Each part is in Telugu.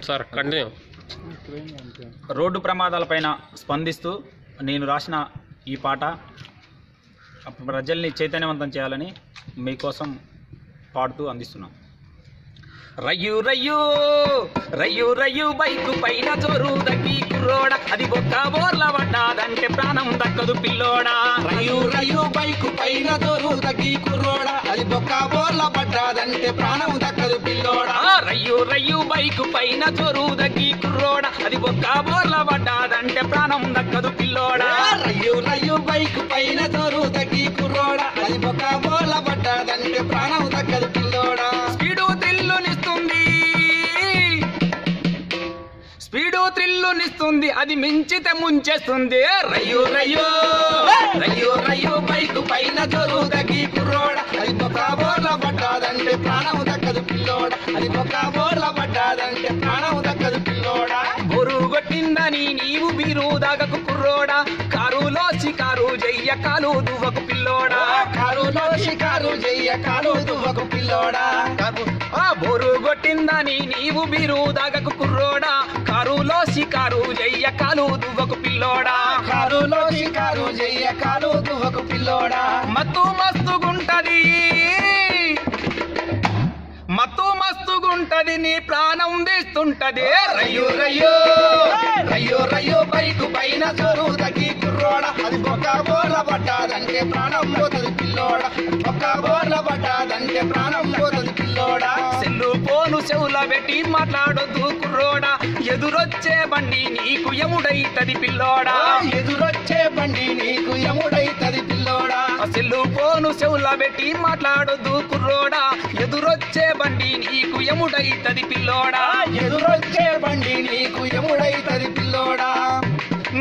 Sir continue. రోడ్డు ప్రమాదాలపైన స్పందిస్తూ నేను రాసిన ఈ పాట ప్రజల్ని చైతన్యవంతం చేయాలని మీకోసం పాడుతూ అందిస్తున్నాం. రయ్యు రయ్యు రయ్యు రయ్యు బైకు పైన జోరు దక్కి కుర్రోడ, అది బొక్క బోర్ల పడ్డాదంటే ప్రాణం దక్కదు పిల్లోడా. రయ్యు రయ్యు బైకు పైన జోరు దక్కి కుర్రోడ, అది బొక్క బోర్ల పడ్డాదంటే ప్రాణం దక్కదు పిల్లోడా. రయ్యు రయ్యు బైకు పైన జోరు దక్కి కుర్రోడ, అది బొక్క బోర్ల పడ్డాదంటే ప్రాణం దక్కదు పిల్లోడా. రయ్యు రయ్యు బైకు పైన జోరు దక్కి కుర్రోడ, అది బొక్క బోర్ల పడ్డాదంటే ప్రాణం దక్కదు పిల్లోడా. స్పీడు థ్రిల్లునిస్తుంది, అది మించితే ముంచేస్తుంది. రయ్యు రయ్యు రయ్యు రయ్యు బైకు పైన జోరు దక్కి కుర్రోడ, అది బొక్క బోర్ల పడ్డాదంటే ప్రాణం దక్కదు పిల్లోడా. అది బొక్క బోర్ల పడ్డాదంటే ప్రాణం దక్కదు పిల్లోడా. బొరు కొట్టిందని నీవు బీరు దాగకు కుర్రోడా, కారులో షికారు చెయ్య కాలు దువ్వకు పిల్లోడా. కారులో షికారు చెయ్య కాలు దువ్వకు పిల్లోడా. బొరు కొట్టిందని నీవు బీరు దాగకు కుర్రోడా, కారులో షికారు చెయ్య కాలు దువ్వకు పిల్లోడా. కారులో షికారు చెయ్య కాలు దువ్వకు పిల్లోడా. మత్తు మస్తుగుంటది, మత్తు మస్తుగుంటది, నీ ప్రాణం తీస్తుంటది. రయ్యు రయ్యో రయ్యో రయ్యో బైకు పైన జోరు దక్కి కుర్రోడ, అది బొక్క బోర్ల పడ్డాదంటే ప్రాణం పోతది పిల్లోడా. బొక్క బోర్ల పడ్డాదంటే ప్రాణం పోతది పిల్లోడా. సెల్లు పోను చెవుల పెట్టి మాట్లాడొద్దు కుర్రోడా, ఎదురొచ్చే బండి నీకు యముడైతది పిల్లోడా. ఎదురొచ్చే బండి నీకు యముడైతది పిల్లోడా. సెల్లు పోను చెవుల పెట్టి మాట్లాడొద్దు కుర్రోడా, ఎదురొచ్చే బండి నీకు యముడైతది పిల్లోడా. ఎదురొచ్చే బండి నీకు యముడైతది పిల్లోడా.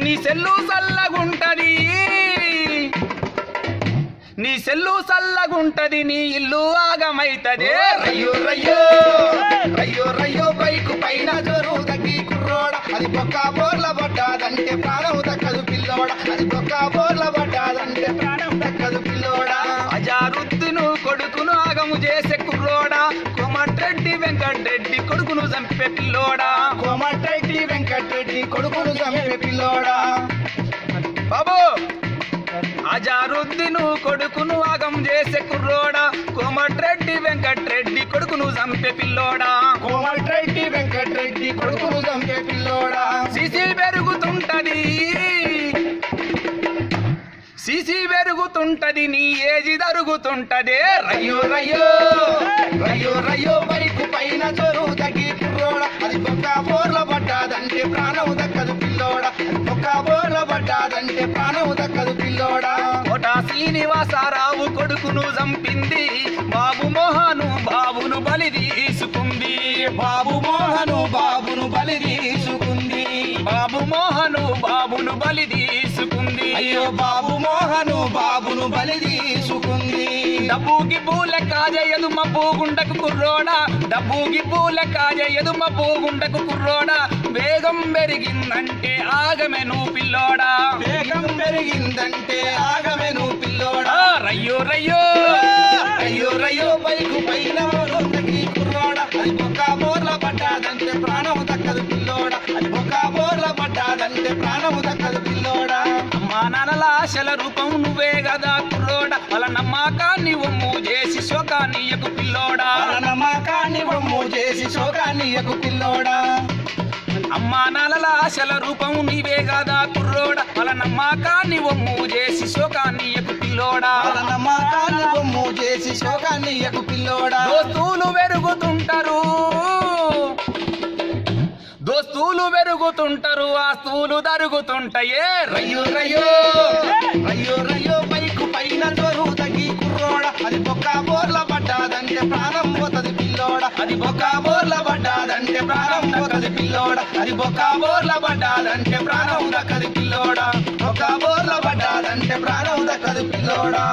నీ సెల్లు సల్లగుంటది, నీ సెల్లు సల్లగుంటది, నీ ఇల్లు ఆగమైతది. రయ్యో రయ్యో రయ్యో రయ్యో బైకు పైన జోరు దక్కి కుర్రోడ, అది బొక్క బోర్ల పడ్డాదంటే ప్రాణం దక్కదు పిల్లోడా. అది బొక్క బోర్ల పడ్డాదంటే ప్రాణం దక్కదు పిల్లోడా. అజారుద్దును కొడుకును ఆగము చేసే కుర్రోడా, కోమటిరెడ్డి వెంకటరెడ్డి కొడుకును చంపే పిల్లోడా. కోమటిరెడ్డి వెంకటరెడ్డి కొడుకును చంపే పిల్లోడా. బాబు అజారుద్దీను కొడుకును ఆగం చేసే కుర్రోడా, కోమటిరెడ్డి వెంకటరెడ్డి కొడుకును చంపే పిల్లోడా. కోమటిరెడ్డి వెంకటరెడ్డి కొడుకును చంపే పిల్లోడా. సిసి పెరుగుతుంటది, సిసి పెరుగుతుంటది, నీ ఏజి జరుగుతుంటది. రయ్యో రయ్యో రయ్యో రయ్యో బైకు పైన జోరు దక్కి కుర్రోడ, అది బొక్క బోర్ల పడ్డాదంటే ప్రాణం దక్కదు పిల్లోడా. బొక్క బోర్ల పడ్డాదంటే ప్రాణం దక్కదు పిల్లోడా. కోట శ్రీనివాసరావు కొడుకును చంపింది, బాబు మోహను బాబును బలి తీసుకుంది. బాబు మోహను బాబును బలి తీసుకుంది. బాబు మోహను బాబును బలి తీసుకుంది. అయ్యో బాబు మోహను బాబును బలి తీసుకుంది. డబ్బుకి పూల కాజేయదు మా పూగుండకు కుర్రోడా, డబ్బుకి పూల కాజేయదు మా పూగుండకు కుర్రోడా. వేగం పెరిగిందంటే ఆగమెను పిల్లోడా, వేగం పెరిగిందంటే ఆగమెను పిల్లోడా. రయ్యో రయ్యో రయ్యో రయ్యో బైకు పైన దక్కి కుర్రోడా, అది బొక్క బోర్ల పడ్డాదంటే ప్రాణం దక్కదు పిల్లోడా. అది బొక్క బోర్ల పడ్డాదంటే ప్రాణం దక్కదు పిల్లోడా. అమ్మా నాన్నల ఆశల రూపం నువ్వే కదా కుర్రోడా, వాళ్ళ నమ్మకాన్ని ఒమ్ము చేసి శోకాన్నియకు పిల్లోడా. వాళ్ళ నమ్మకాన్ని ఒమ్ము చేసి శోకాన్నియకు పిల్లోడా. అమ్మా నాన్నల ఆశల రూపం నీవే కదా కుర్రోడా, వాళ్ళ నమ్మకాన్ని ఒమ్ము చేసి శోకాన్నియకు పిల్లోడా. వాళ్ళ నమ్మకాన్ని ఒమ్ము చేసి శోకాన్నియకు పిల్లోడా. దోస్తులు పెరుగుతుంటారు, దోస్తులు పెరుగుతుంటారు, ఆస్తులు తరుగుతుంటాయే. రయ్యో రయ్యో రయ్యో రయ్యో బైకు పైన జోరు దక్కి కుర్రోడా, అది బొక్క బోర్ల పడ్డాదంటే ప్రాణం పోతది పిల్లోడా. అది బొక్క బోర్ల పడ్డాదంటే ప్రాణం పోతది పిల్లోడా. అది బొక్క బోర్ల పడ్డాదంటే ప్రాణం దక్కది పిల్లోడా. బొక్క బోర్ల పడ్డాదంటే ప్రాణం దక్కది పిల్లోడా.